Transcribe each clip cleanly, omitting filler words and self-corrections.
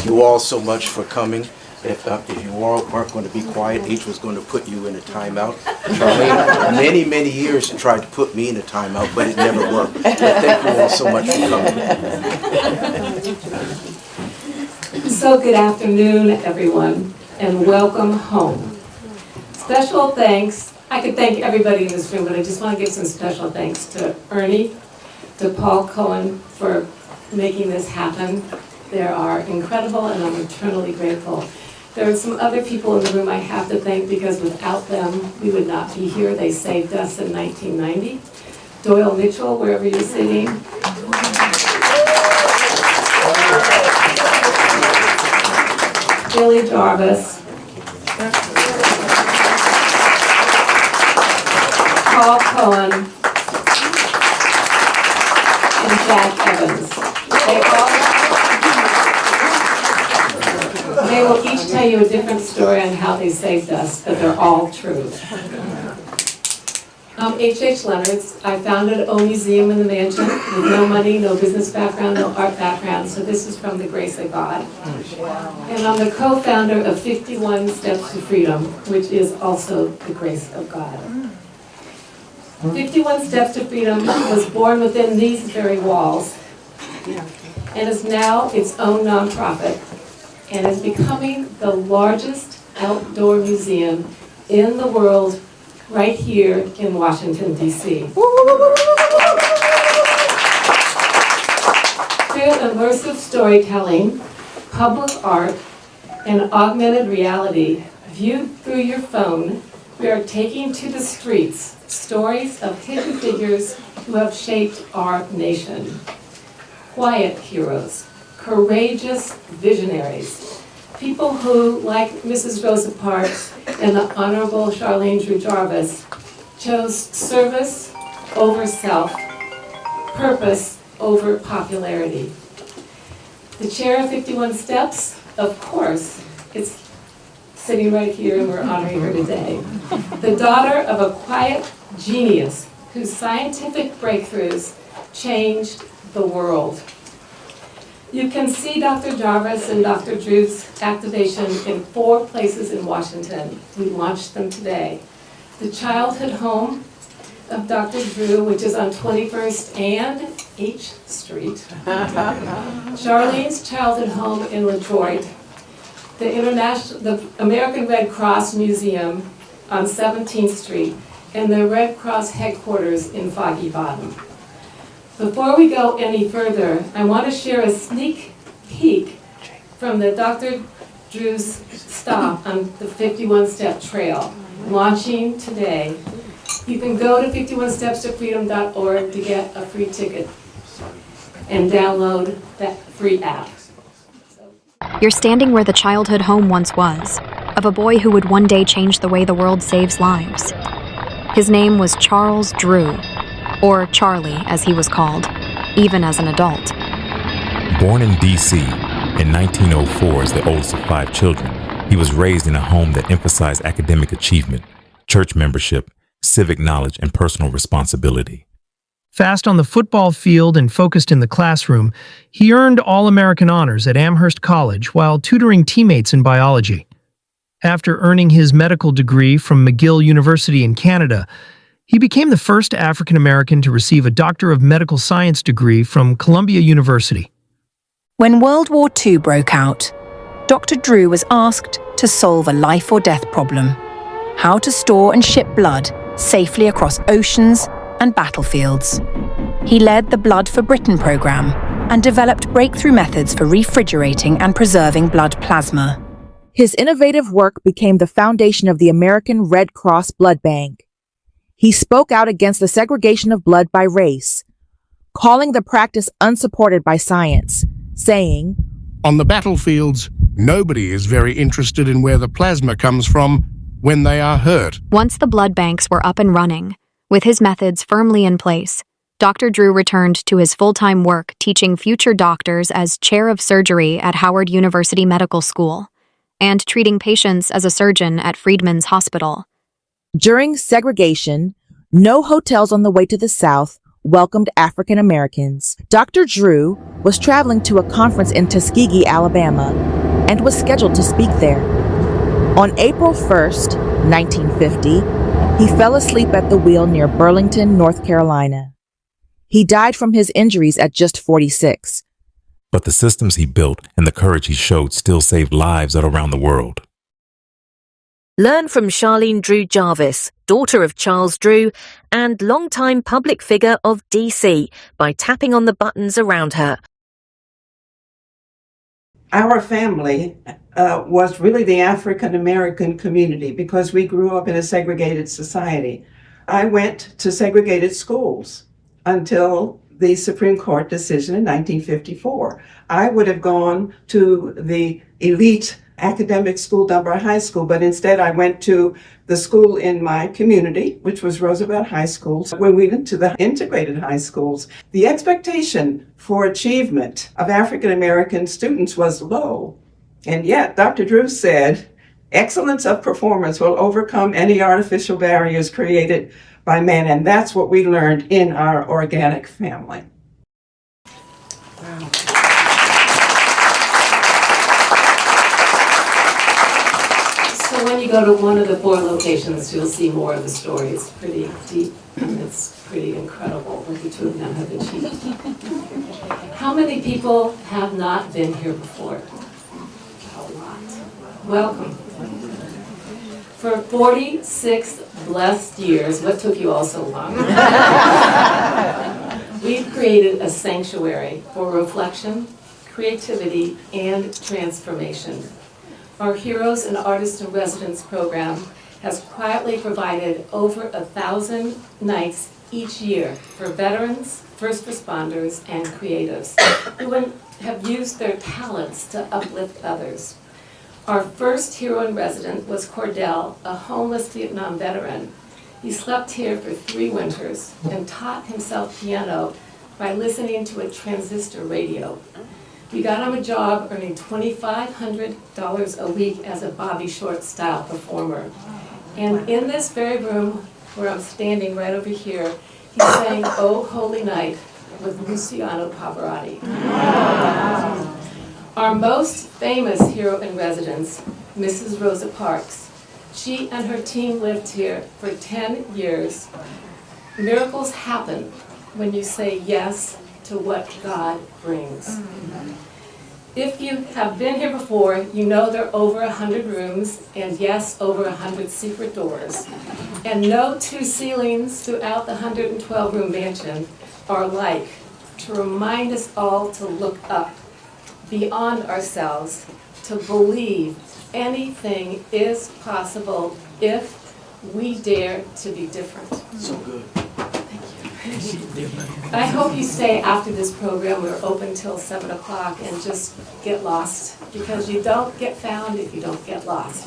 you all so much for coming. If you all weren't going to be quiet, H was going to put you in a timeout. Charlene, many years tried to put me in a timeout, but it never worked. But thank you all so much for coming. So good afternoon, everyone, and welcome home. Special thanks. I could thank everybody in this room, but I just want to give some special thanks to Ernie, to Paul Cohen for making this happen. They are incredible, and I'm eternally grateful. There are some other people in the room I have to thank because without them, we would not be here. They saved us in 1990. Doyle Mitchell, wherever you're sitting. Billy Jarvis. Paul Cohen. And Jack Evans. They will each tell you a different story on how they saved us, but they're all true. H.H. Leonard's. I founded O Museum in the Mansion with no money, no business background, no art background, so this is from the grace of God. And I'm the co-founder of 51 Steps to Freedom, which is also the grace of God. 51 Steps to Freedom was born within these very walls and is now its own nonprofit and is becoming the largest outdoor museum in the world right here in Washington, D.C. Through immersive storytelling, public art, and augmented reality viewed through your phone, we are taking to the streets stories of hidden figures who have shaped our nation. Quiet heroes, courageous visionaries, people who, like Mrs. Rosa Parks and the Honorable Charlene Drew Jarvis, chose service over self, purpose over popularity. The chair of 51 Steps, of course, is sitting right here and we're honoring her today. The daughter of a quiet genius whose scientific breakthroughs changed the world. You can see Dr. Jarvis and Dr. Drew's activation in 4 places in Washington. We launched them today. The childhood home of Dr. Drew, which is on 21st and H Street. Charlene's childhood home in Detroit. The American Red Cross Museum on 17th Street, and the Red Cross headquarters in Foggy Bottom. Before we go any further, I want to share a sneak peek from the Dr. Drew's stop on the 51-Step Trail, launching today. You can go to 51stepstofreedom.org to get a free ticket and download that free app. You're standing where the childhood home once was, of a boy who would one day change the way the world saves lives. His name was Charles Drew, or Charlie as he was called, even as an adult. Born in D.C. in 1904 as the oldest of 5 children, he was raised in a home that emphasized academic achievement, church membership, civic knowledge, and personal responsibility. Fast on the football field and focused in the classroom, he earned All-American honors at Amherst College while tutoring teammates in biology. After earning his medical degree from McGill University in Canada, he became the first African-American to receive a Doctor of Medical Science degree from Columbia University. When World War II broke out, Dr. Drew was asked to solve a life-or-death problem: how to store and ship blood safely across oceans and battlefields. He led the Blood for Britain program and developed breakthrough methods for refrigerating and preserving blood plasma. His innovative work became the foundation of the American Red Cross Blood Bank. He spoke out against the segregation of blood by race, calling the practice unsupported by science, saying, "On the battlefields, nobody is very interested in where the plasma comes from when they are hurt." Once the blood banks were up and running, with his methods firmly in place, Dr. Drew returned to his full-time work teaching future doctors as chair of surgery at Howard University Medical School and treating patients as a surgeon at Freedman's Hospital. During segregation, no hotels on the way to the South welcomed African Americans. Dr. Drew was traveling to a conference in Tuskegee, Alabama, and was scheduled to speak there. On April 1st, 1950, he fell asleep at the wheel near Burlington, North Carolina. He died from his injuries at just 46. But the systems he built and the courage he showed still saved lives all around the world. Learn from Charlene Drew Jarvis, daughter of Charles Drew and longtime public figure of DC, by tapping on the buttons around her. Our family was really the African American community because we grew up in a segregated society. I went to segregated schools until the Supreme Court decision in 1954. I would have gone to the elite academic school, Dunbar High School, but instead I went to the school in my community, which was Roosevelt High School. When we went to the integrated high schools, the expectation for achievement of African American students was low. And yet, Dr. Drew said, excellence of performance will overcome any artificial barriers created by man, and that's what we learned in our organic family. Wow. So when you go to one of the 4 locations, you'll see more of the story. It's pretty deep, and it's pretty incredible what the 2 of them have achieved. How many people have not been here before? A lot. Welcome. For 46 blessed years, what took you all so long? We've created a sanctuary for reflection, creativity, and transformation. Our Heroes and Artists in Residence program has quietly provided over 1,000 nights each year for veterans, first responders, and creatives who have used their talents to uplift others. Our first hero in residence was Cordell, a homeless Vietnam veteran. He slept here for 3 winters and taught himself piano by listening to a transistor radio. We got him a job earning $2,500 a week as a Bobby Short-style performer. And in this very room where I'm standing right over here, he sang "Oh Holy Night" with Luciano Pavarotti. Our most famous hero in residence, Mrs. Rosa Parks. She and her team lived here for 10 years. Miracles happen when you say yes to what God brings. If you have been here before, you know there are over 100 rooms, and yes, over 100 secret doors. And no 2 ceilings throughout the 112-room mansion are alike, to remind us all to look up beyond ourselves, to believe anything is possible if we dare to be different. So good. I hope you stay after this program. We're open till 7 o'clock, and just get lost, because you don't get found if you don't get lost.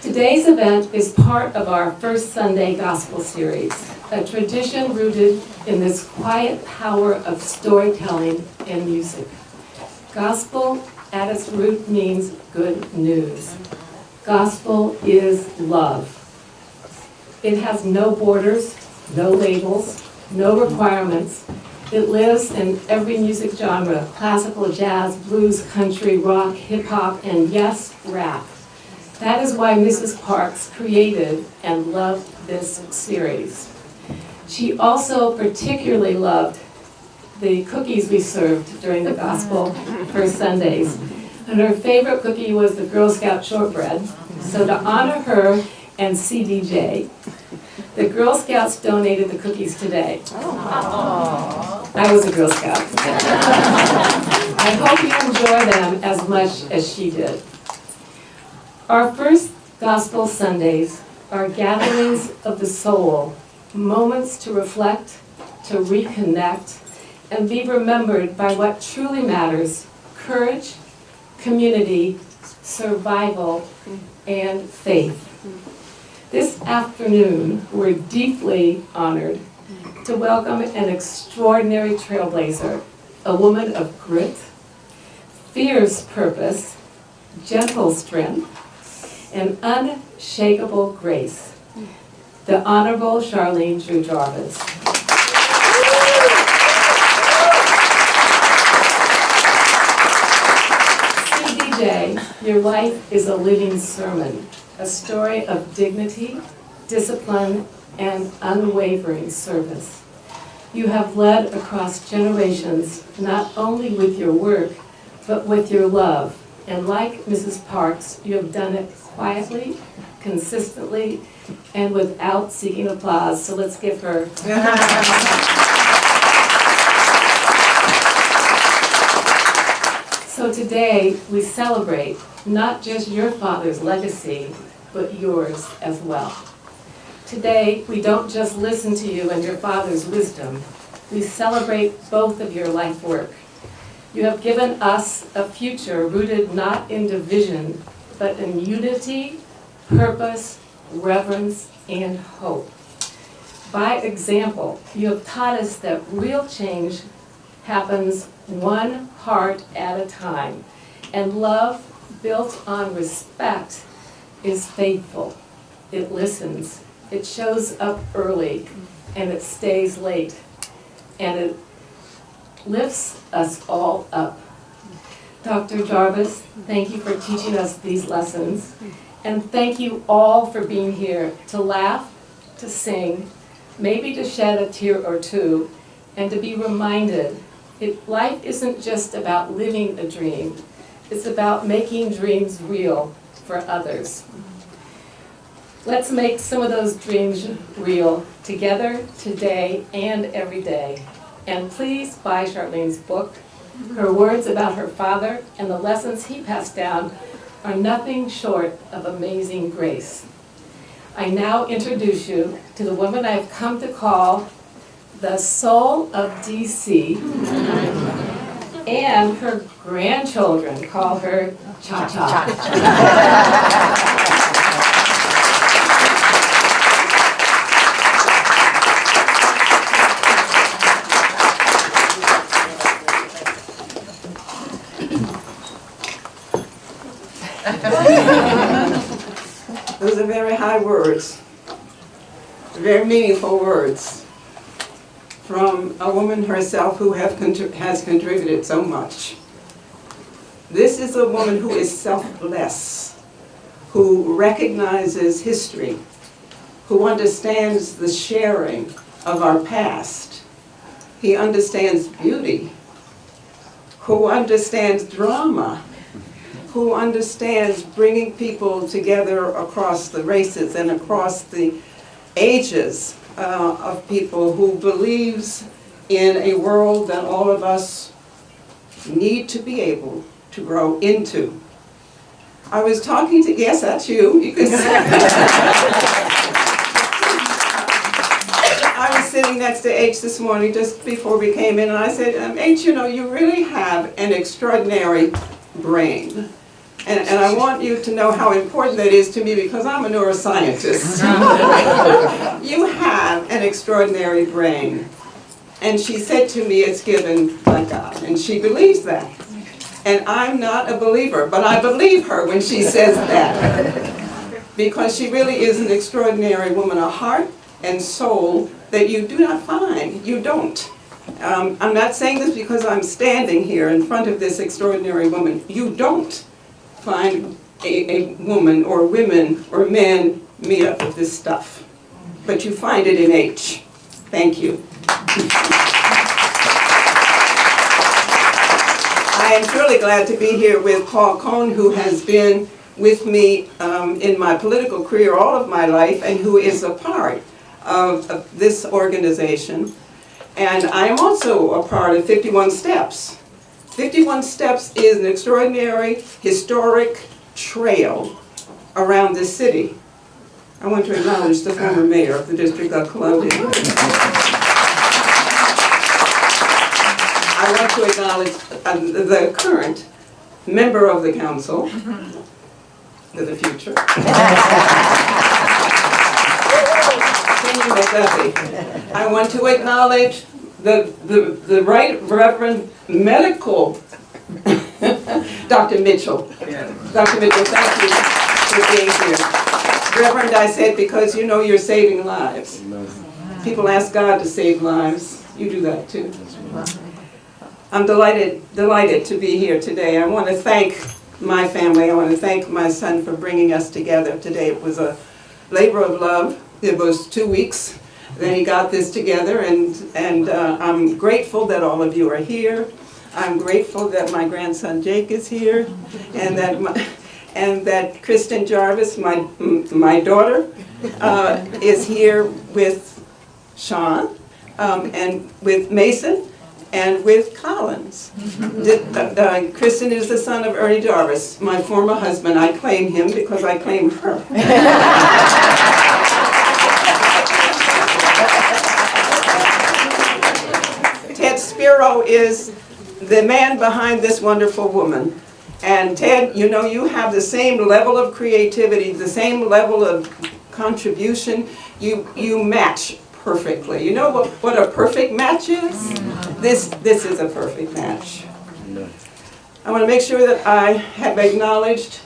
Today's event is part of our First Sunday Gospel series, a tradition rooted in this quiet power of storytelling and music. Gospel at its root means good news. Gospel is love. It has no borders, no labels, no requirements. It lives in every music genre: classical, jazz, blues, country, rock, hip-hop, and yes, rap. That is why Mrs. Parks created and loved this series. She also particularly loved the cookies we served during the Gospel First Sundays. And her favorite cookie was the Girl Scout shortbread. So to honor her and CDJ, the Girl Scouts donated the cookies today. I was a Girl Scout. I hope you enjoy them as much as she did. Our first Gospel Sundays are gatherings of the soul, moments to reflect, to reconnect, and be remembered by what truly matters: courage, community, survival, and faith. This afternoon, we're deeply honored to welcome an extraordinary trailblazer, a woman of grit, fierce purpose, gentle strength, and unshakable grace, the Honorable Charlene Drew Jarvis. TJ, your life is a living sermon, a story of dignity, discipline, and unwavering service. You have led across generations, not only with your work, but with your love. And like Mrs. Parks, you have done it quietly, consistently, and without seeking applause. So let's give her. So today, we celebrate not just your father's legacy, but yours as well. Today, we don't just listen to you and your father's wisdom. We celebrate both of your life work. You have given us a future rooted not in division, but in unity, purpose, reverence, and hope. By example, you have taught us that real change happens one heart at a time, and love built on respect is faithful. It listens, it shows up early, and it stays late, and it lifts us all up. Dr. Jarvis, thank you for teaching us these lessons, and thank you all for being here to laugh, to sing, maybe to shed a tear or two, and to be reminded life isn't just about living a dream, it's about making dreams real for others. Let's make some of those dreams real together, today, and every day. And please buy Charlene's book. Her words about her father and the lessons he passed down are nothing short of amazing grace. I now introduce you to the woman I've come to call the soul of DC, and her grandchildren call her Cha-Cha. Those are very high words, very meaningful words from a woman herself who has contributed so much. This is a woman who is selfless, who recognizes history, who understands the sharing of our past. He understands beauty, who understands drama, who understands bringing people together across the races and across the ages of people, who believes in a world that all of us need to be able to grow into. I was talking to, yes, that's you. You can see. I was sitting next to H this morning just before we came in, and I said, H, you know, you really have an extraordinary brain. And I want you to know how important that is to me, because I'm a neuroscientist. You have an extraordinary brain. And she said to me, it's given by God. And she believes that. And I'm not a believer, but I believe her when she says that. Because she really is an extraordinary woman, a heart and soul that you do not find. You don't. I'm not saying this because I'm standing here in front of this extraordinary woman. You don't find a woman or women or men made up of this stuff. But you find it in H. Thank you. I am truly glad to be here with Paul Cohn, who has been with me in my political career all of my life, and who is a part of this organization. And I am also a part of 51 Steps. 51 Steps is an extraordinary historic trail around this city. I want to acknowledge the former mayor of the District of Columbia. I want to acknowledge the current member of the council, for the future. I want to acknowledge the Right Reverend Medical Dr. Mitchell. Dr. Mitchell, thank you for being here. Reverend, I said, because you know you're saving lives. People ask God to save lives. You do that too. I'm delighted to be here today. I want to thank my family. I want to thank my son for bringing us together today. It was a labor of love. It was 2 weeks. Then he got this together, and I'm grateful that all of you are here. I'm grateful that my grandson Jake is here, and that Kristen Jarvis, my daughter, is here with Sean, and with Mason, and with Collins. Kristen is the son of Ernie Jarvis, my former husband. I claim him because I claim her. Ted Spiro is the man behind this wonderful woman. And Ted, you know, you have the same level of creativity, the same level of contribution. You match perfectly. You know what a perfect match is? This is a perfect match. I want to make sure that I have acknowledged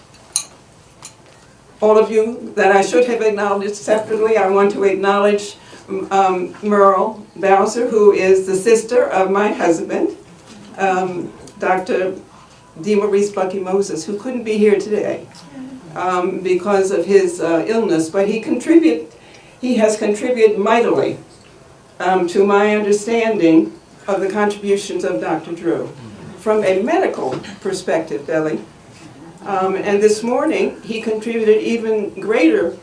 all of you that I should have acknowledged separately. I want to acknowledge Merle Bowser, who is the sister of my husband, Dr. DeMaurice Bucky Moses, who couldn't be here today because of his illness, but he has contributed mightily to my understanding of the contributions of Dr. Drew from a medical perspective, Billy. And this morning, he contributed even greater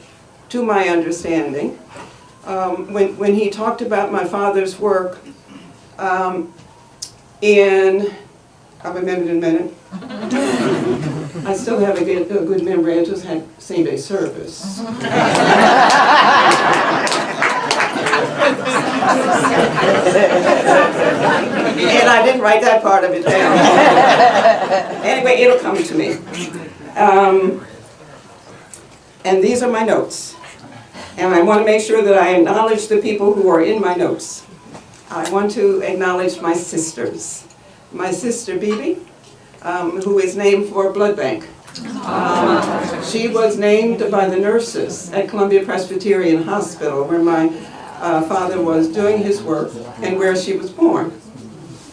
to my understanding when he talked about my father's work I'll remember in a minute. I still have a good memory. I just had same-day service. And I didn't write that part of it down. Anyway, it'll come to me. And these are my notes. And I want to make sure that I acknowledge the people who are in my notes. I want to acknowledge my sisters. My sister, Bibi, who is named for a blood bank. She was named by the nurses at Columbia Presbyterian Hospital, where my father was doing his work and where she was born.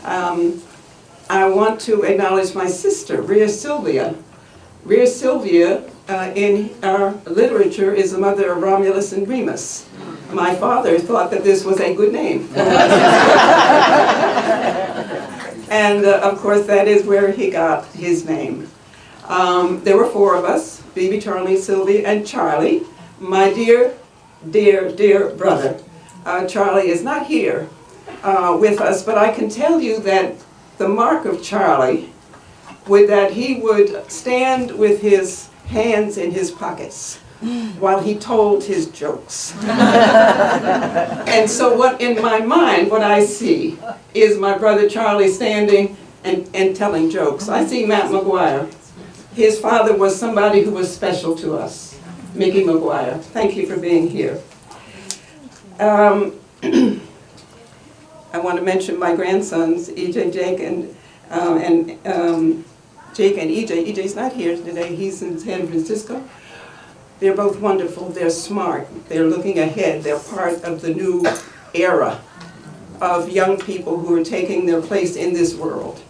I want to acknowledge my sister, Rhea Sylvia. Rhea Sylvia, in our literature, is the mother of Romulus and Remus. My father thought that this was a good name. And of course, that is where he got his name. There were four of us, Bibi, Charlene, Sylvia, and Charlie, my dear, dear, dear brother. Charlie is not here with us, but I can tell you that the mark of Charlie was that he would stand with his hands in his pockets while he told his jokes. And so what in my mind, what I see is my brother Charlie standing and telling jokes. I see Matt McGuire. His father was somebody who was special to us, Mickey McGuire. Thank you for being here. I want to mention my grandsons, EJ, Jake, and Jake and EJ. EJ's not here today. He's in San Francisco. They're both wonderful. They're smart. They're looking ahead. They're part of the new era of young people who are taking their place in this world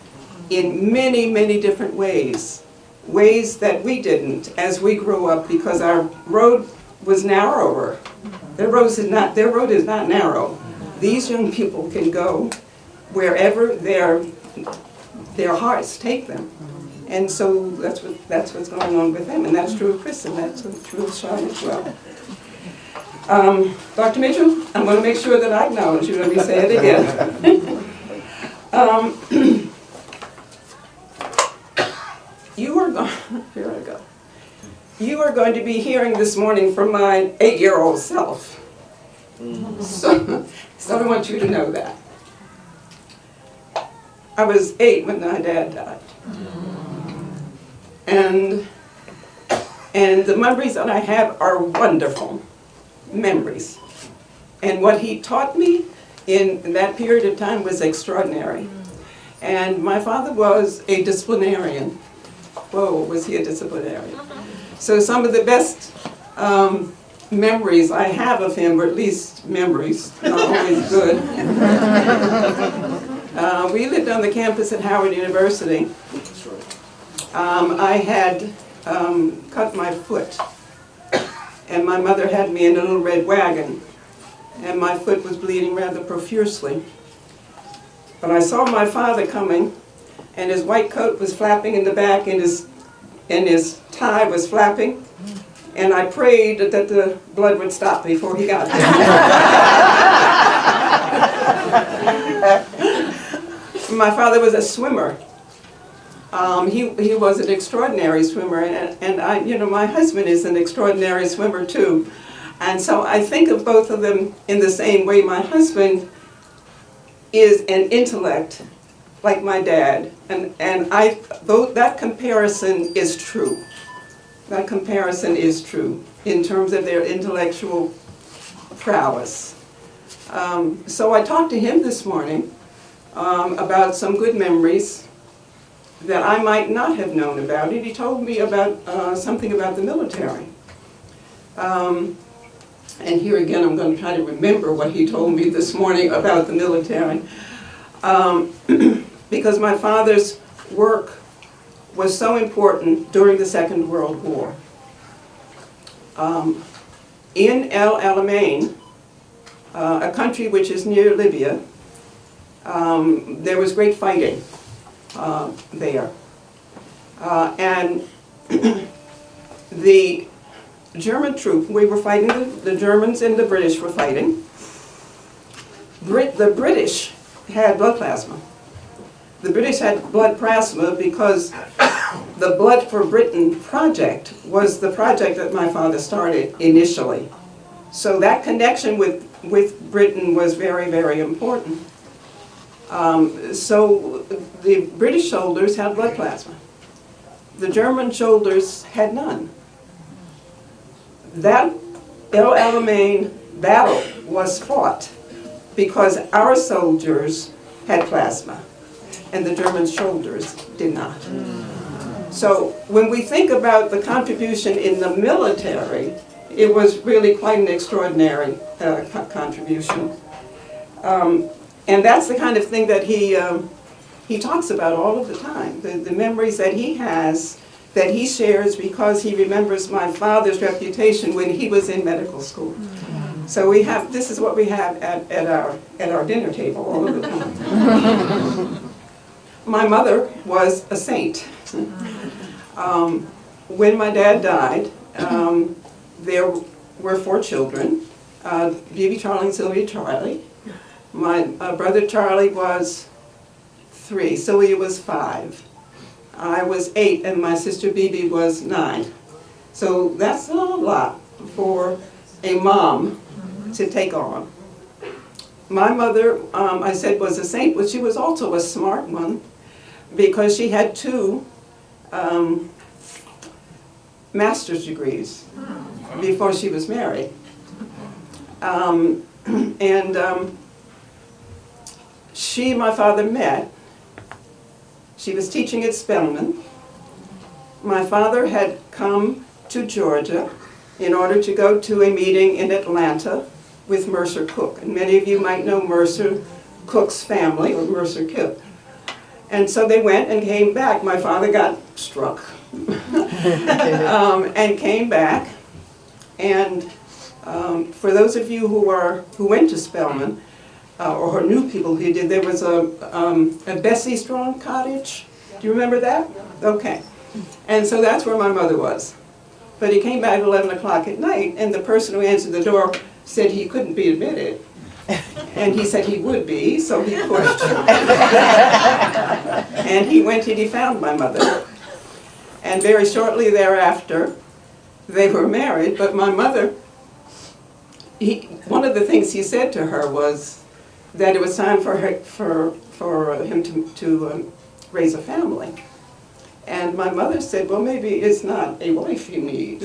in many, many different ways. Ways that we didn't as we grew up because our road was narrower. Their road is not narrow. These young people can go wherever their hearts take them. And so that's what's going on with them, and that's true of Chris, and that's true of Sean as well. Dr. Mitchell, I'm going to make sure that I acknowledge you. Let me say it again. You are going to be hearing this morning from my 8-year-old self. So I want you to know that. I was 8 when my dad died. And the memories that I have are wonderful memories. And what he taught me in that period of time was extraordinary. And my father was a disciplinarian. Whoa, was he a disciplinarian? So some of the best memories I have of him, or at least memories, not always good. We lived on the campus at Howard University. I had cut my foot, and my mother had me in a little red wagon, and my foot was bleeding rather profusely. But I saw my father coming, and his white coat was flapping in the back, and his tie was flapping, and I prayed that the blood would stop before he got there. My father was a swimmer. He was an extraordinary swimmer, and I, my husband is an extraordinary swimmer too. And so I think of both of them in the same way. My husband is an intellect like my dad, and that comparison is true. That comparison is true in terms of their intellectual prowess. So I talked to him this morning about some good memories that I might not have known about. And he told me about something about the military. And here again, I'm going to try to remember what he told me this morning about the military. Because my father's work was so important during the Second World War. In El Alamein, a country which is near Libya, there was great fighting there. And the German troop, we were fighting, the Germans and the British were fighting. The British had blood plasma. The British had blood plasma because the Blood for Britain project was the project that my father started initially. So that connection with Britain was very, very important. So the British soldiers had blood plasma. The German soldiers had none. That El Alamein battle was fought because our soldiers had plasma and the German soldiers did not. So when we think about the contribution in the military, it was really quite an extraordinary contribution. And that's the kind of thing that he talks about all of the time, the memories that he has, that he shares because he remembers my father's reputation when he was in medical school. So this is what we have at our dinner table all of the time. My mother was a saint. When my dad died, there were 4 children, Bibi, Charlie, and Sylvia, Charlie. My brother Charlie was 3, Sylvia was 5. I was 8, and my sister Bibi was 9. So that's a lot for a mom to take on. My mother, I said, was a saint, but she was also a smart one because she had 2 master's degrees before she was married. She and my father met. She was teaching at Spelman. My father had come to Georgia in order to go to a meeting in Atlanta with Mercer Cook. And many of you might know Mercer Cook's family, or Mercer Kip. And so they went and came back. My father got struck and came back. And for those of you who went to Spelman, or knew people who did, there was a Bessie Strong cottage. Do you remember that? Okay. And so that's where my mother was. But he came back at 11 o'clock at night, and the person who answered the door said he couldn't be admitted. And he said he would be, so he pushed. And he went and he found my mother. And very shortly thereafter, they were married, but my mother, one of the things he said to her was that it was time for him to raise a family. And my mother said, well, maybe it's not a wife you need.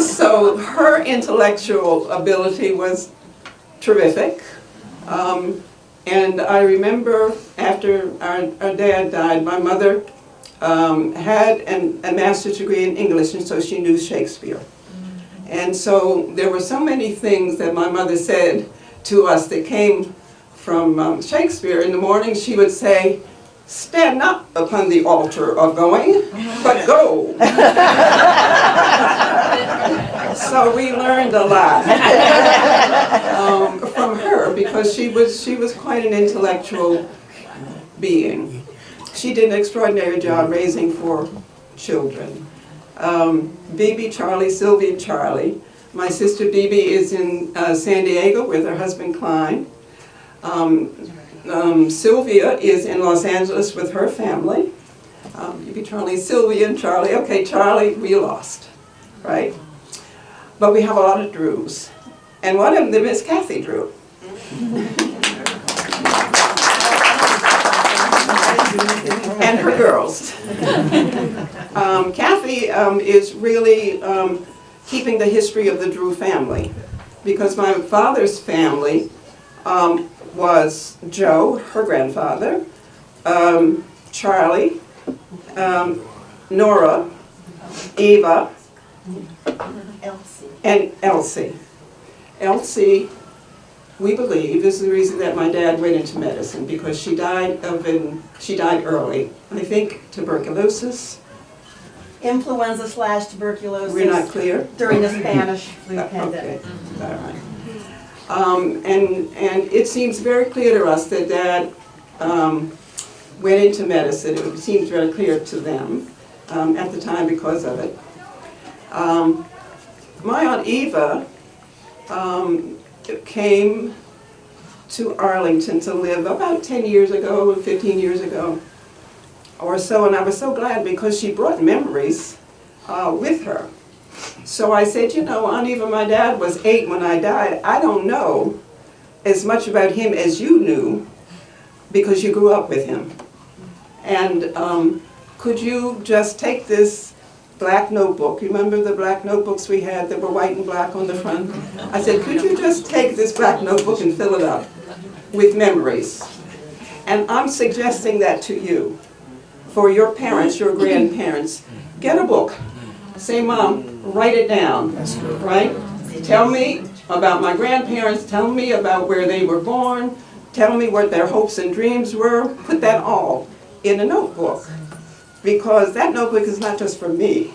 So her intellectual ability was terrific. And I remember after our dad died, my mother had a master's degree in English, and so she knew Shakespeare. And so there were so many things that my mother said to us that came from Shakespeare. In the morning she would say, "Stand not upon the altar of going, but go." So we learned a lot from her, because she was quite an intellectual being. She did an extraordinary job raising 4 children. Bibi, Charlie, Sylvia, and Charlie. My sister Bibi is in San Diego with her husband Klein. Sylvia is in Los Angeles with her family. Bibi, Charlie, Sylvia, and Charlie. Okay, Charlie, we lost, right? But we have a lot of Drews. And one of them is Kathy Drew. And her girls. Kathy is really keeping the history of the Drew family, because my father's family was Joe, her grandfather, Charlie, Nora, Eva, and Elsie. Elsie, we believe, is the reason that my dad went into medicine, because she died early. I think tuberculosis. Influenza/tuberculosis. We're not clear? During the Spanish flu pandemic. Okay, all right. And it seems very clear to us that Dad went into medicine. It seems very clear to them at the time because of it. My Aunt Eva came to Arlington to live about 10 years ago, 15 years ago or so, and I was so glad because she brought memories with her. So I said, you know, Aunt Eva, my dad was 8 when I died. I don't know as much about him as you knew because you grew up with him. And could you just take this black notebook? You remember the black notebooks we had that were white and black on the front? I said, could you just take this black notebook and fill it up with memories? And I'm suggesting that to you. For your parents, your grandparents, get a book. Say, Mom, write it down, right? Tell me about my grandparents, tell me about where they were born, tell me what their hopes and dreams were. Put that all in a notebook. Because that notebook is not just for me.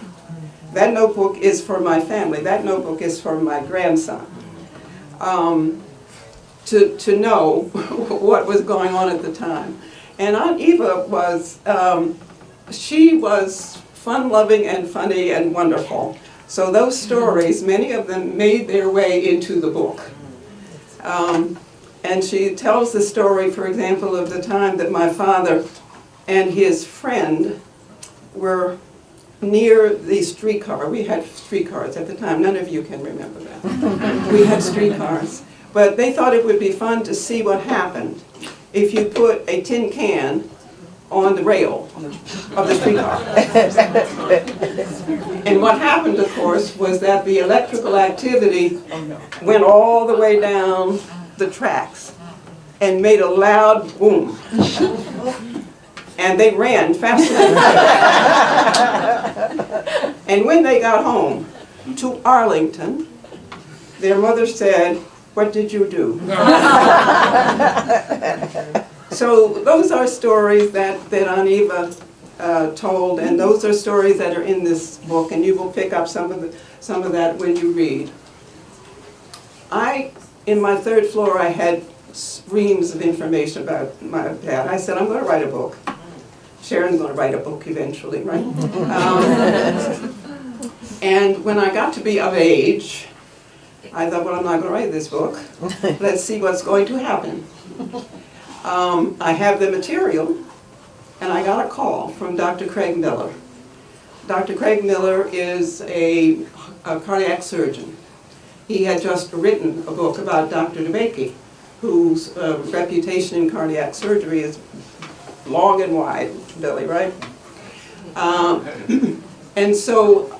That notebook is for my family. That notebook is for my grandson. To know what was going on at the time. And Aunt Eva was, she was fun-loving and funny and wonderful. So those stories, many of them made their way into the book. And she tells the story, for example, of the time that my father and his friend were near the streetcar. We had streetcars at the time. None of you can remember that. We had streetcars. But they thought it would be fun to see what happened if you put a tin can on the rail of the streetcar. And what happened, of course, was that the electrical activity went all the way down the tracks and made a loud boom. And they ran faster than that. And when they got home to Arlington, their mother said, "What did you do?" So those are stories that Aunt Eva told, and those are stories that are in this book, and you will pick up some of that when you read. In my 3rd floor, I had reams of information about my dad. I said, I'm going to write a book. Sharon's going to write a book eventually, right? And when I got to be of age, I thought, well, I'm not going to write this book. Let's see what's going to happen. I have the material, and I got a call from Dr. Craig Miller. Dr. Craig Miller is a cardiac surgeon. He had just written a book about Dr. DeBakey, whose reputation in cardiac surgery is long and wide, Billy, right? And so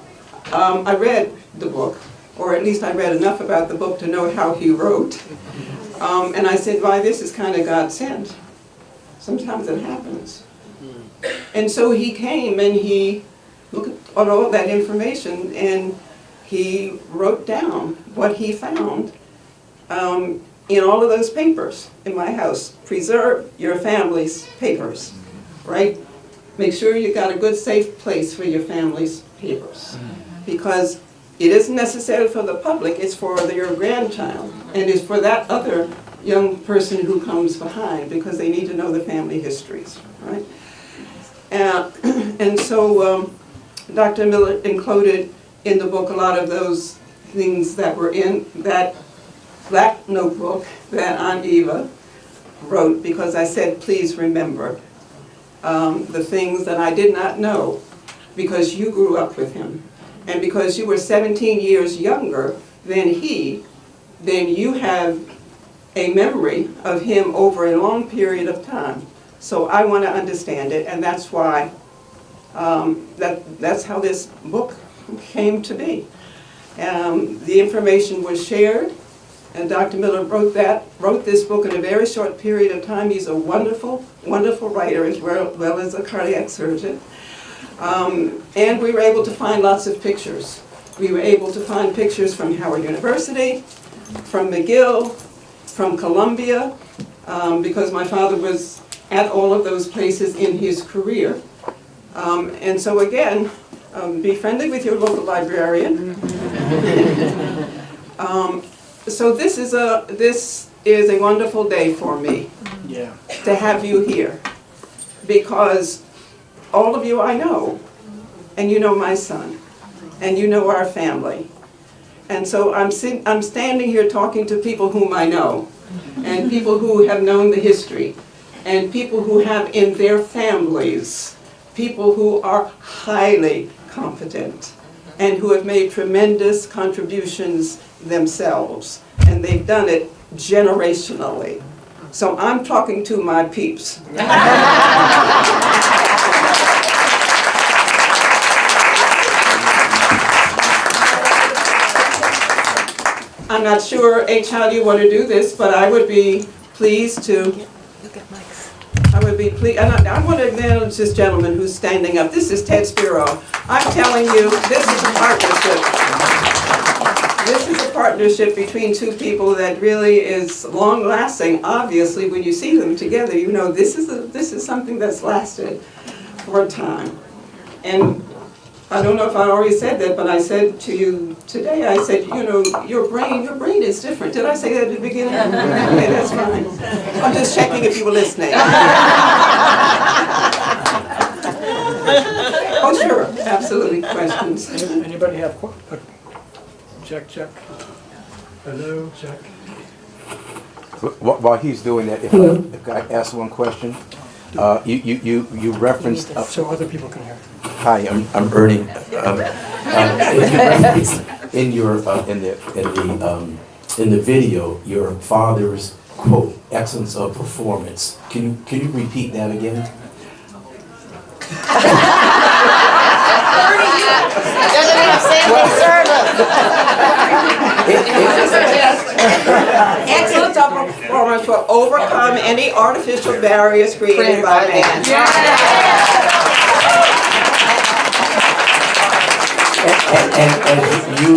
I read the book, or at least I read enough about the book to know how he wrote. And I said, why, this is kind of God sent. Sometimes it happens. And so he came and he looked at all that information and he wrote down what he found in all of those papers in my house. Preserve your family's papers, right? Make sure you got a good, safe place for your family's papers. Because it isn't necessarily for the public, it's for your grandchild. And it's for that other young person who comes behind, because they need to know the family histories, right? And so Dr. Miller included in the book a lot of those things that were in that black notebook that Aunt Eva wrote, because I said, please remember the things that I did not know, because you grew up with him. And because you were 17 years younger than he, then you have a memory of him over a long period of time. So I want to understand it, and that's why, that's how this book came to be. The information was shared, and Dr. Miller wrote this book in a very short period of time. He's a wonderful, wonderful writer as well as a cardiac surgeon. And we were able to find lots of pictures. We were able to find pictures from Howard University, from McGill, from Columbia, because my father was at all of those places in his career. And so again, be friendly with your local librarian. So this is a wonderful day for me, to have you here, because all of you I know, and you know my son, and you know our family. And so I'm standing here talking to people whom I know, and people who have known the history, and people who have in their families, people who are highly competent, and who have made tremendous contributions themselves, and they've done it generationally. So I'm talking to my peeps. I'm not sure, H, how do you want to do this, but I would be pleased to. I would be pleased, and I want to acknowledge this gentleman who's standing up. This is Ted Spiro. I'm telling you, this is a partnership. This is a partnership between two people that really is long-lasting. Obviously, when you see them together, you know this is something that's lasted for a time. And I don't know if I already said that, but I said to you today, I said, you know, your brain is different. Did I say that at the beginning? Okay, that's fine. I'm just checking if you were listening. Oh, sure, absolutely. Questions? Anybody have check? Hello, check. While he's doing that, if I ask one question, you referenced so other people can hear. Hi, I'm Ernie. In the video, your father's quote, "excellence of performance." Can you repeat that again? Excellence of performance will overcome any artificial barriers created by man. And you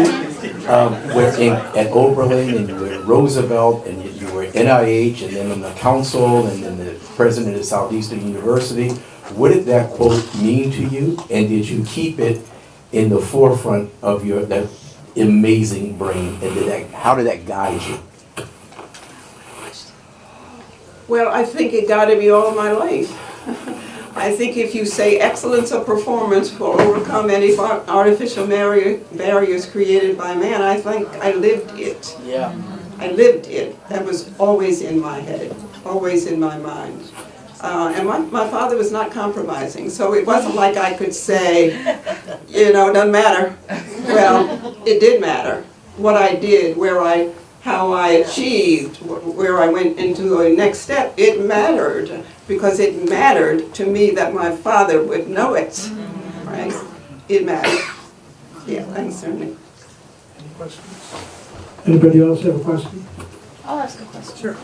were at Oberlin, and you were at Roosevelt, and you were at NIH, and then in the council, and then the president of Southeastern University. What did that quote mean to you, and did you keep it in the forefront of that amazing brain, and how did that guide you? Well, I think it guided me all my life. I think if you say excellence of performance will overcome any artificial barriers created by man, I think I lived it. Yeah. I lived it. That was always in my head, always in my mind. And my father was not compromising, so it wasn't like I could say, you know, it doesn't matter. Well, it did matter. What I did, how I achieved, where I went into the next step, it mattered. Because it mattered to me that my father would know it, right? It mattered. Yeah, thanks, Ernie. Any questions? Anybody else have a question? I'll ask a question. Sure.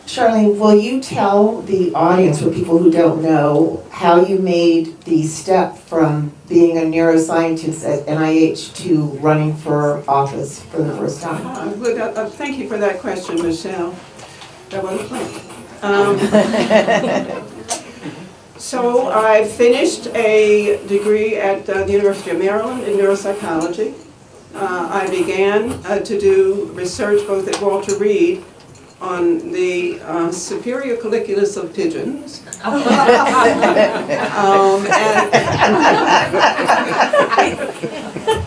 Charlene, will you tell the audience, for people who don't know, how you made the step from being a neuroscientist at NIH to running for office for the first time? Thank you for that question, Michelle. That wasn't planned. So I finished a degree at the University of Maryland in neuropsychology. I began to do research both at Walter Reed on the superior colliculus of pigeons.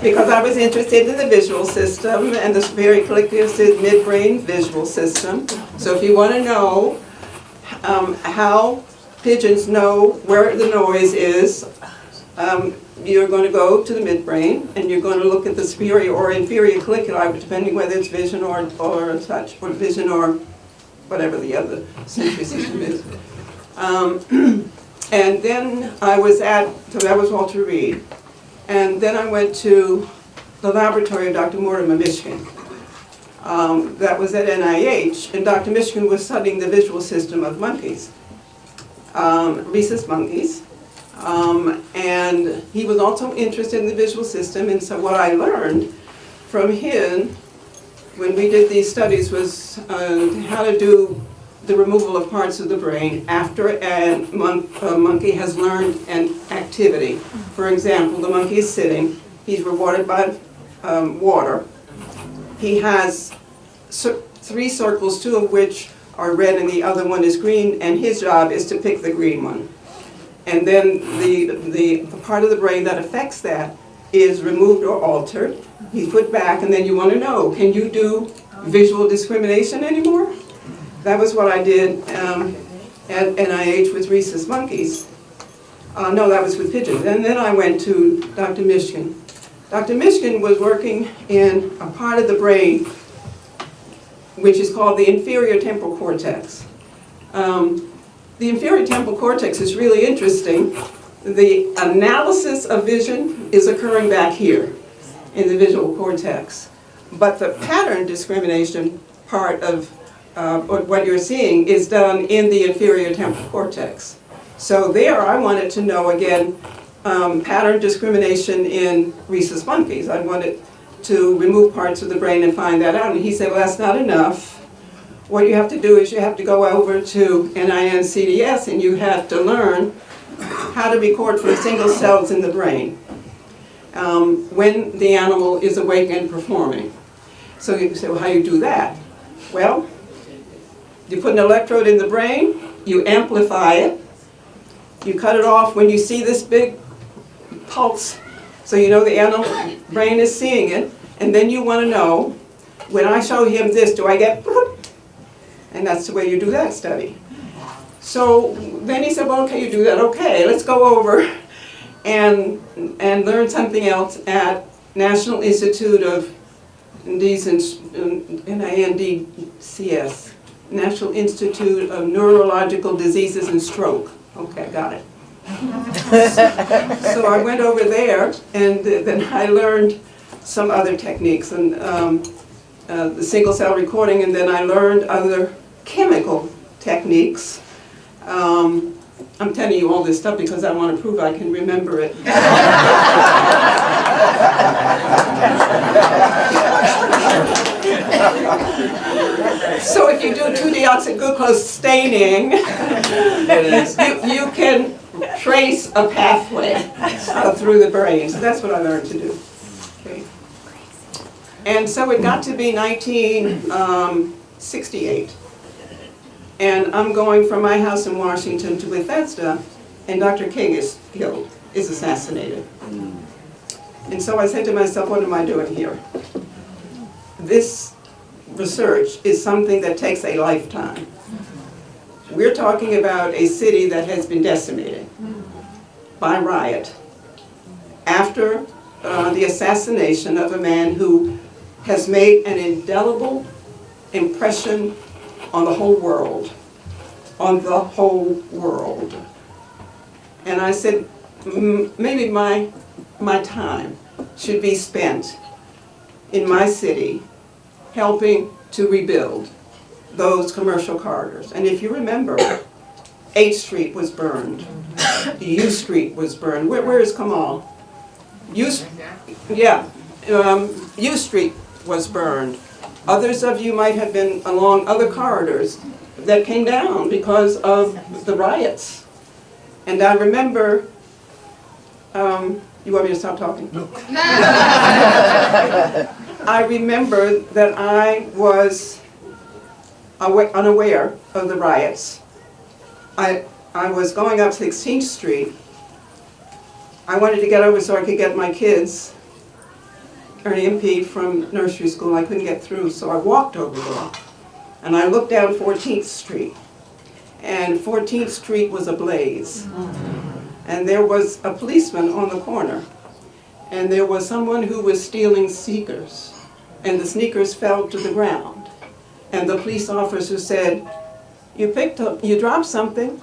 Because I was interested in the visual system, and the superior colliculus is midbrain visual system. So if you want to know how pigeons know where the noise is, you're going to go to the midbrain, and you're going to look at the superior or inferior colliculi, depending whether it's vision or touch, or vision or whatever the other sensory system is. And then so that was Walter Reed. And then I went to the laboratory of Dr. Mortimer Mishkin. That was at NIH, and Dr. Mishkin was studying the visual system of monkeys, rhesus monkeys. And he was also interested in the visual system, and so what I learned from him when we did these studies was how to do the removal of parts of the brain after a monkey has learned an activity. For example, the monkey is sitting, he's rewarded by water. He has 3 circles, 2 of which are red and the other one is green, and his job is to pick the green one. And then the part of the brain that affects that is removed or altered. He's put back, and then you want to know, can you do visual discrimination anymore? That was what I did at NIH with rhesus monkeys. No, that was with pigeons. And then I went to Dr. Mishkin. Dr. Mishkin was working in a part of the brain which is called the inferior temporal cortex. The inferior temporal cortex is really interesting. The analysis of vision is occurring back here in the visual cortex. But the pattern discrimination part of what you're seeing is done in the inferior temporal cortex. So there I wanted to know, again, pattern discrimination in rhesus monkeys. I wanted to remove parts of the brain and find that out. And he said, well, that's not enough. What you have to do is you have to go over to NINCDS and you have to learn how to record for single cells in the brain when the animal is awake and performing. So you say, well, how do you do that? Well, you put an electrode in the brain, you amplify it, you cut it off when you see this big pulse, so you know the animal brain is seeing it, and then you want to know, when I show him this, do I get boop? And that's the way you do that study. So then he said, well, okay, you do that. Okay, let's go over and learn something else at National Institute of NINDCS, National Institute of Neurological Diseases and Stroke. Okay, got it. So I went over there, and then I learned some other techniques, and the single cell recording, and then I learned other chemical techniques. I'm telling you all this stuff because I want to prove I can remember it. So if you do 2-deoxyglucose staining, you can trace a pathway through the brain. So that's what I learned to do. Okay. And so it got to be 1968. And I'm going from my house in Washington to Bethesda, and Dr. King is killed, is assassinated. And so I said to myself, what am I doing here? This research is something that takes a lifetime. We're talking about a city that has been decimated by riot after the assassination of a man who has made an indelible impression on the whole world, And I said, maybe my time should be spent in my city helping to rebuild. those commercial corridors. And if you remember, 8th Street was burned. U Street was burned. Where is Kamal? U Street was burned. Others of you might have been along other corridors that came down because of the riots. And I remember, you want me to stop talking? No. I remember that I was unaware of the riots. I was going up 16th Street. I wanted to get over so I could get my kids, Ernie and Pete, from nursery school. I couldn't get through, so I walked over there. And I looked down 14th Street. And 14th Street was ablaze. And there was a policeman on the corner. And there was someone who was stealing sneakers. And the sneakers fell to the ground. And the police officer said, you dropped something.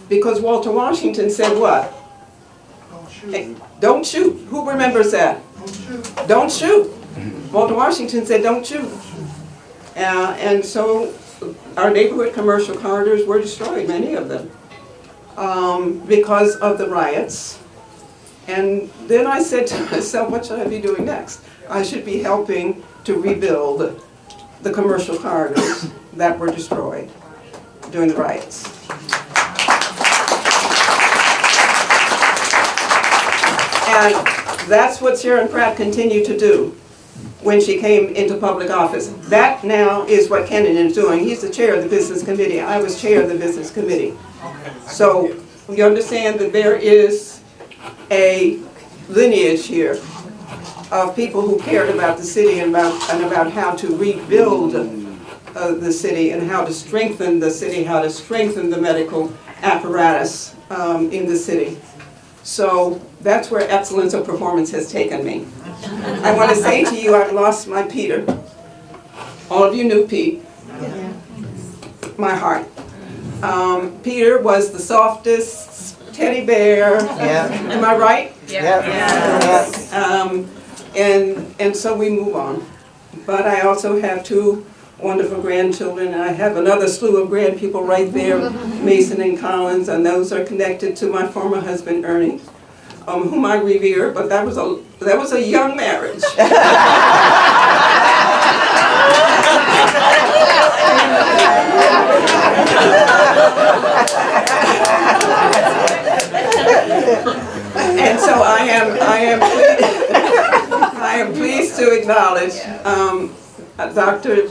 Because Walter Washington said what? Don't shoot. Hey, don't shoot. Who remembers that? Don't shoot. Don't shoot. Walter Washington said don't shoot. And so our neighborhood commercial corridors were destroyed, many of them, because of the riots. And then I said to myself, what should I be doing next? I should be helping to rebuild the commercial corridors that were destroyed during the riots. And that's what Sharon Pratt continued to do when she came into public office. That now is what Kenan is doing. He's the chair of the business committee. I was chair of the business committee. So you understand that there is a lineage here of people who cared about the city and about how to rebuild the city and how to strengthen the city, how to strengthen the medical apparatus in the city. So that's where excellence of performance has taken me. I want to say to you, I've lost my Peter. All of you knew Pete. My heart. Peter was the softest teddy bear. Yeah. Am I right? Yeah. And so we move on. But I also have 2 wonderful grandchildren. I have another slew of grandpeople right there, Mason and Collins, and those are connected to my former husband, Ernie, whom I revere, but that was a young marriage. And so I am pleased to acknowledge Dr.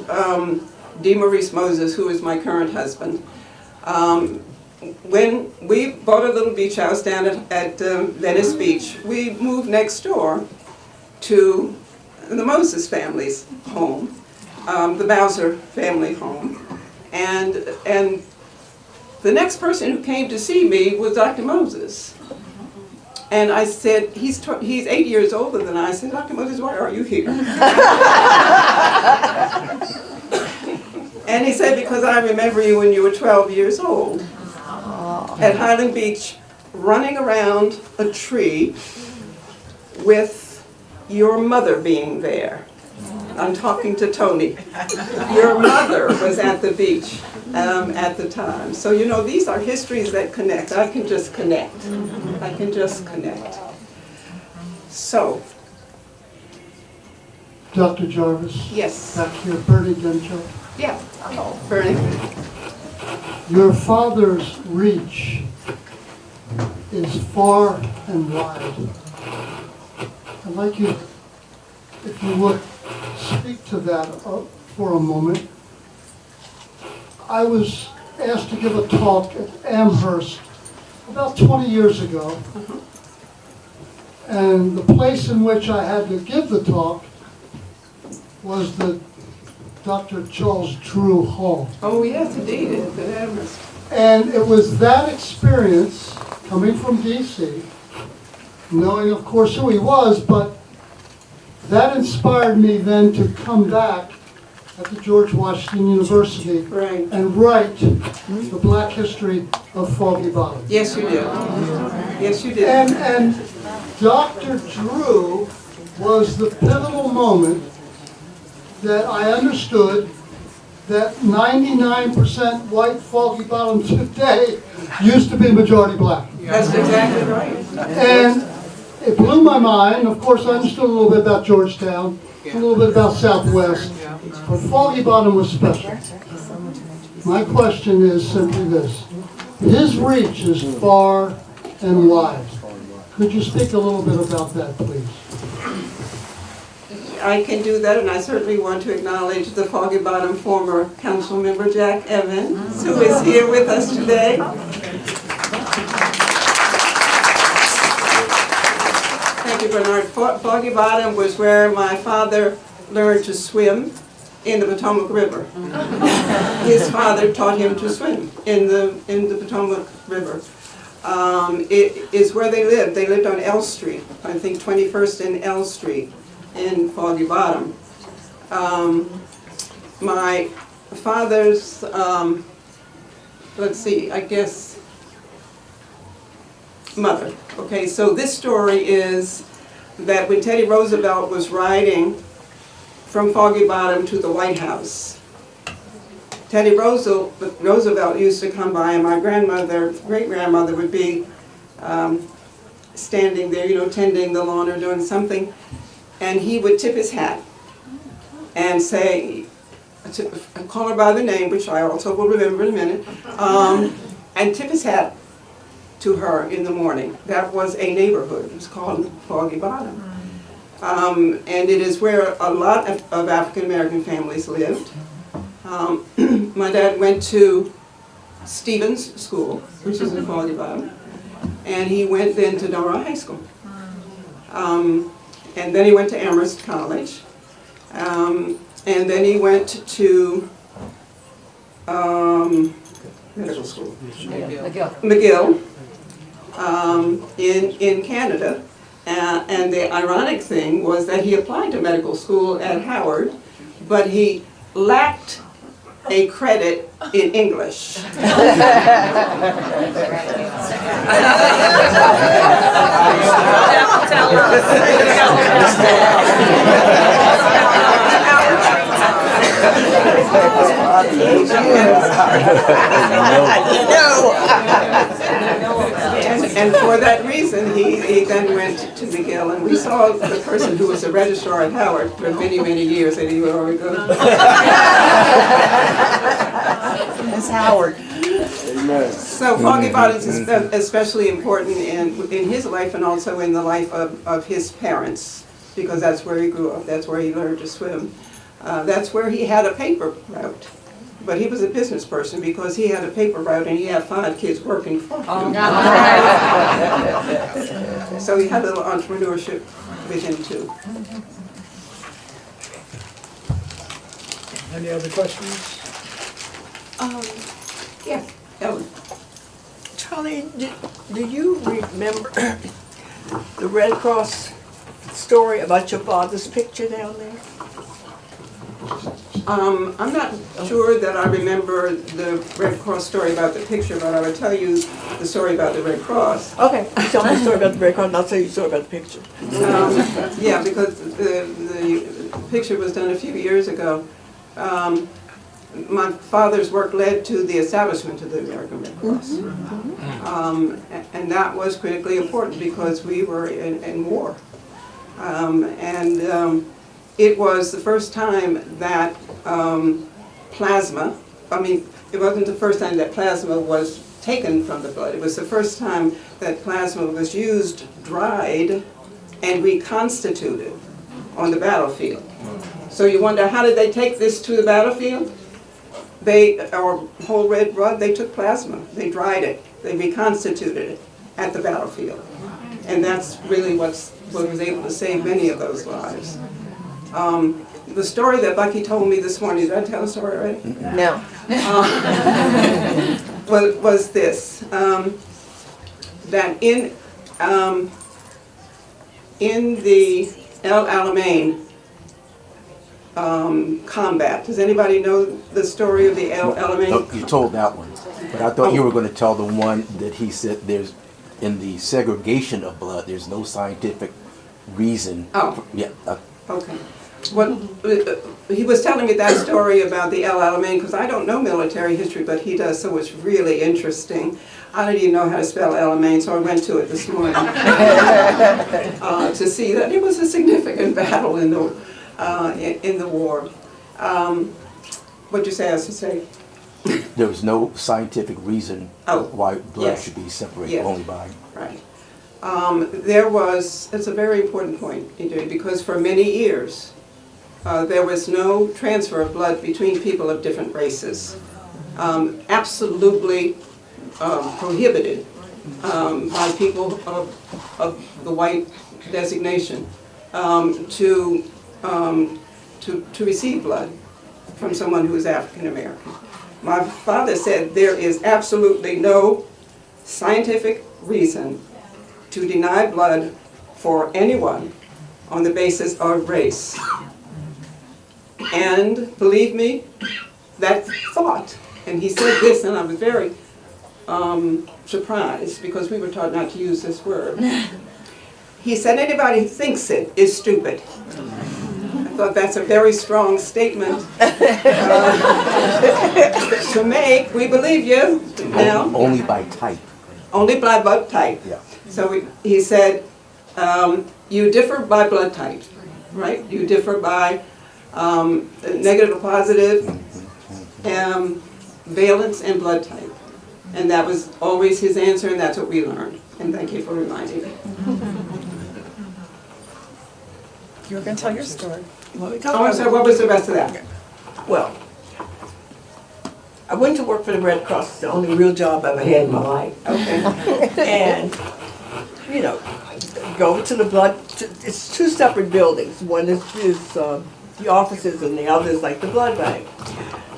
DeMaurice Moses, who is my current husband. When we bought a little beach house down at Venice Beach, we moved next door to the Moses family's home, the Bowser family home. And the next person who came to see me was Dr. Moses. And I said, he's 8 years older than I said, Dr. Moses, why are you here? And he said, because I remember you when you were 12 years old at Highland Beach, running around a tree with your mother being there. I'm talking to Tony. Your mother was at the beach at the time. So, you know, these are histories that connect. I can just connect. I can just connect. So. Dr. Jarvis. Yes. Back here, Bernie Dencho. Yeah. Bernie. Your father's reach is far and wide. I'd like you, if you would, speak to that for a moment. I was asked to give a talk at Amherst about 20 years ago. And the place in which I had to give the talk was the Dr. Charles Drew Hall. Oh, yes, indeed, at Amherst. And it was that experience, coming from D.C., knowing, of course, who he was, but that inspired me then to come back at the George Washington University and write the Black History of Foggy Bottom. Yes, you did. Yes, you did. And Dr. Drew was the pivotal moment that I understood that 99% white Foggy Bottom today used to be majority black. That's exactly right. And it blew my mind. Of course, I understood a little bit about Georgetown, a little bit about Southwest, but Foggy Bottom was special. My question is simply this. His reach is far and wide. Could you speak a little bit about that, please? I can do that, and I certainly want to acknowledge the Foggy Bottom former council member Jack Evans, who is here with us today. Thank you, Bernard. Foggy Bottom was where my father learned to swim in the Potomac River. His father taught him to swim in the Potomac River. It is where they lived. They lived on L Street, I think 21st and L Street in Foggy Bottom. My father's, let's see, I guess, mother. Okay, so this story is that when Teddy Roosevelt was riding from Foggy Bottom to the White House, Teddy Roosevelt used to come by, and my grandmother, great-grandmother, would be standing there, you know, tending the lawn or doing something, and he would tip his hat and say, call her by the name, which I also will remember in a minute, and tip his hat to her in the morning. That was a neighborhood. It was called Foggy Bottom. And it is where a lot of African-American families lived. My dad went to Stevens School, which is in Foggy Bottom, and he went then to Delray High School. And then he went to Amherst College, and then he went to medical school, McGill, in Canada. And the ironic thing was that he applied to medical school at Howard, but he lacked a credit in English. And for that reason, he then went to McGill, and we saw the person who was a registrar at Howard for many, many years, and he would always go. Miss Howard. So Foggy Bottom is especially important in his life and also in the life of his parents, because that's where he grew up, that's where he learned to swim. That's where he had a paper route. But he was a business person because he had a paper route and he had 5 kids working for him. So he had a little entrepreneurship with him too. Any other questions? Yes, Ellen. Charlene, do you remember the Red Cross story about your father's picture down there? I'm not sure that I remember the Red Cross story about the picture, but I will tell you the story about the Red Cross. Okay, you tell me the story about the Red Cross, and I'll tell you the story about the picture. Yeah, because the picture was done a few years ago. My father's work led to the establishment of the American Red Cross. And that was critically important because we were in war. It was the first time that plasma, it wasn't the first time that plasma was taken from the blood. It was the first time that plasma was used, dried, and reconstituted on the battlefield. So you wonder, how did they take this to the battlefield? Our whole red blood, they took plasma, they dried it, they reconstituted it at the battlefield. And that's really what was able to save many of those lives. The story that Bucky told me this morning, did I tell the story already? No. Was this, that in the El Alamein combat, does anybody know the story of the El Alamein? No, you told that one, but I thought you were going to tell the one that he said there's, in the segregation of blood, there's no scientific reason. Oh. Yeah. Okay. he was telling me that story about the El Alamein, because I don't know military history, but he does, so it's really interesting. I don't even know how to spell Alamein, so I went to it this morning to see that it was a significant battle in the war. What'd you say? I was to say. There was no scientific reason why blood yes. should be separated Yes. only by. Right. It's a very important point, Adrian, because for many years there was no transfer of blood between people of different races. Absolutely prohibited by people of the white designation to receive blood from someone who is African American. My father said there is absolutely no scientific reason to deny blood for anyone on the basis of race. And believe me, that thought, and he said this, and I was very surprised because we were taught not to use this word. He said, anybody who thinks it is stupid. I thought that's a very strong statement to make. We believe you now. Only by type. Only by blood type. Yeah. So he said, you differ by blood type, right? You differ by negative or positive, valence and blood type. And that was always his answer, and that's what we learned. And thank you for reminding me. You were going to tell your story. I'm sorry, what was the rest of that? Well, I went to work for the Red Cross. It's the only real job I've ever had in my life. Okay. And, you know, go to the blood, it's two separate buildings. One is the offices and the other is like the blood bank.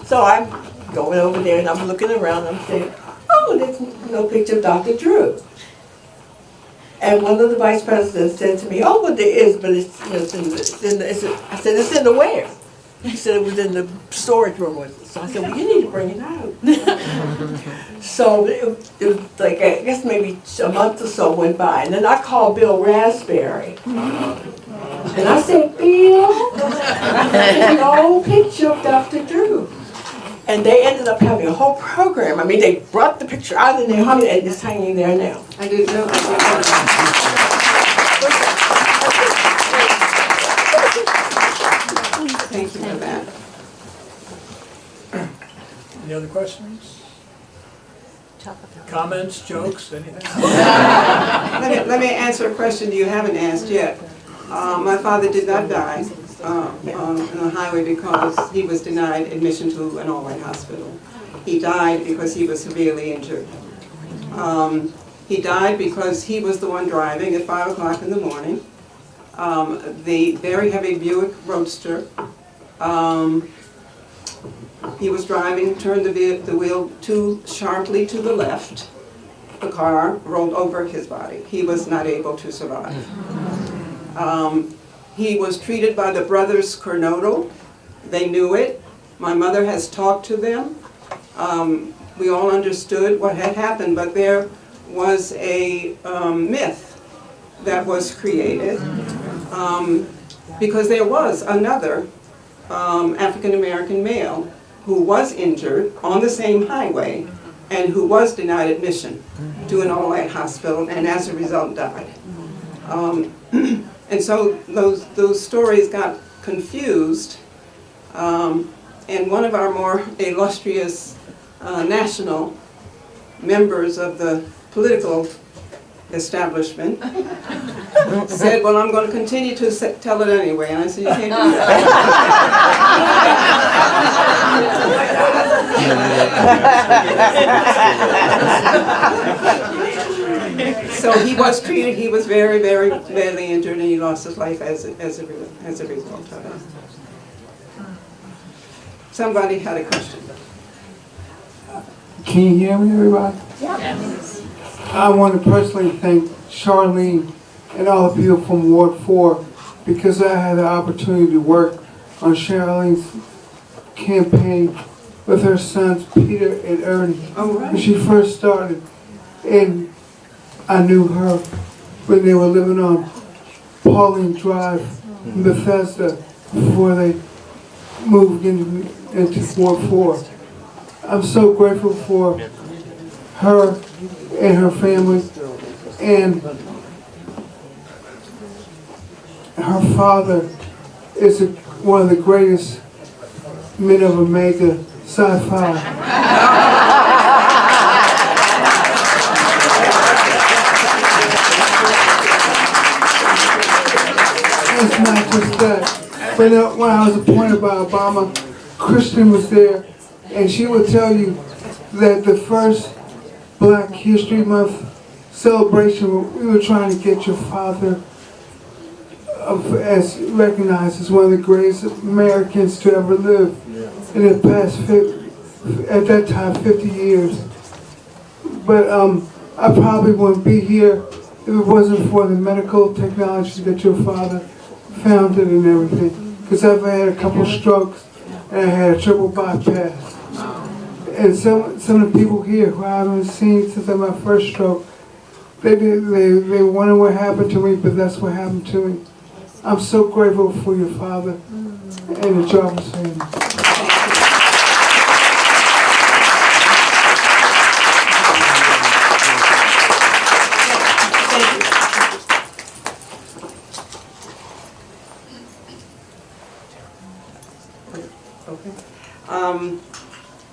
So I'm going over there and I'm looking around and I'm saying, oh, there's no picture of Dr. Drew. And one of the vice presidents said to me, oh, well, there is, but it's, you know, I said, it's in the where? He said it was in the storage room. So I said, well, you need to bring it out. So it was like, I guess maybe a month or so went by. And then I called Bill Raspberry. And I said, Bill, no picture of Dr. Drew. And they ended up having a whole program. I mean, they brought the picture out and it's hanging there now. I didn't know. Thank you for that. Any other questions? Comments, jokes, anything? Let me answer a question you haven't asked yet. My father did not die on the highway because he was denied admission to an all-white hospital. He died because he was severely injured. He died because he was the one driving at 5 o'clock in the morning. The very heavy Buick Roadster. He was driving, turned the wheel too sharply to the left. The car rolled over his body. He was not able to survive. He was treated by the brothers Coronado. They knew it. My mother has talked to them. We all understood what had happened, but there was a myth that was created because there was another African-American male who was injured on the same highway and who was denied admission to an all-white hospital and as a result died. And so those stories got confused, and one of our more illustrious national members of the political establishment said, well, I'm going to continue to tell it anyway. And I said, you can't do that. So he was treated, he was very, very badly injured, and he lost his life as a result of it. Somebody had a question. Can you hear me, everybody? Yeah. I want to personally thank Charlene and all the people from Ward 4 because I had the opportunity to work on Charlene's campaign with her sons Peter and Ernie when she first started. And I knew her when they were living on Pauline Drive in Bethesda. before they moved into Ward 4. I'm so grateful for her and her family, and her father is one of the greatest men of Omega Psi-Phi. It's not just that, but when I was appointed by Obama, Kristen was there, and she would tell you that the first Black History Month celebration, we were trying to get your father as recognized as one of the greatest Americans to ever live in the past, at that time, 50 years. But I probably wouldn't be here if it wasn't for the medical technology that your father founded and everything. Because I've had a couple strokes and I had a triple bypass. And some of the people here who I haven't seen since my first stroke, they wonder what happened to me, but that's what happened to me. I'm so grateful for your father and the Jarvis family.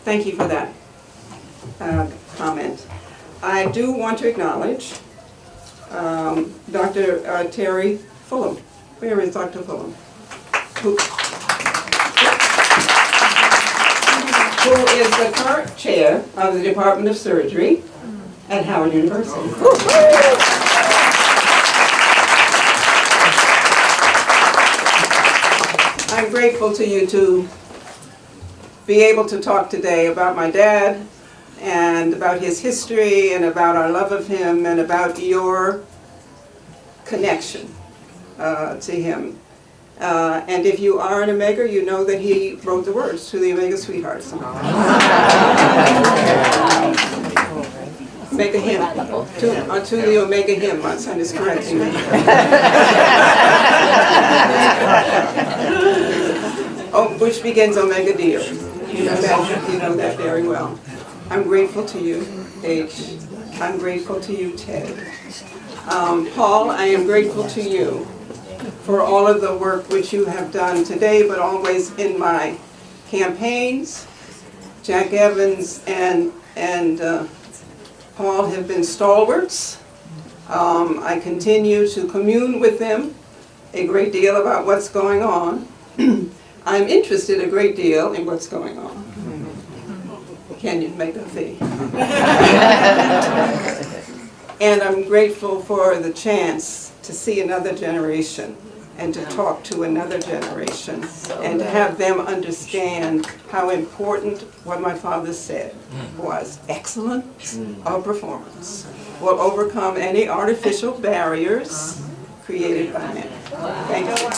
Thank you for that comment. I do want to acknowledge Dr. Terry Fulham. Where is Dr. Fulham? Who is the current chair of the Department of Surgery at Howard University. I'm grateful to you to be able to talk today about my dad and about his history and about our love of him and about your connection to him. And if you are an Omega, you know that he wrote the words to the Omega Sweetheart song. Omega hymn. To the Omega hymn, my son is correcting me. Oh, which begins Omega Dear. You know that very well. I'm grateful to you, H. I'm grateful to you, Ted. Paul, I am grateful to you for all of the work which you have done today, but always in my campaigns. Jack Evans and Paul have been stalwarts. I continue to commune with them a great deal about what's going on. I'm interested a great deal in what's going on. Can you make a fee? And I'm grateful for the chance to see another generation and to talk to another generation and to have them understand how important what my father said was excellence of performance will overcome any artificial barriers created by men. Thank you.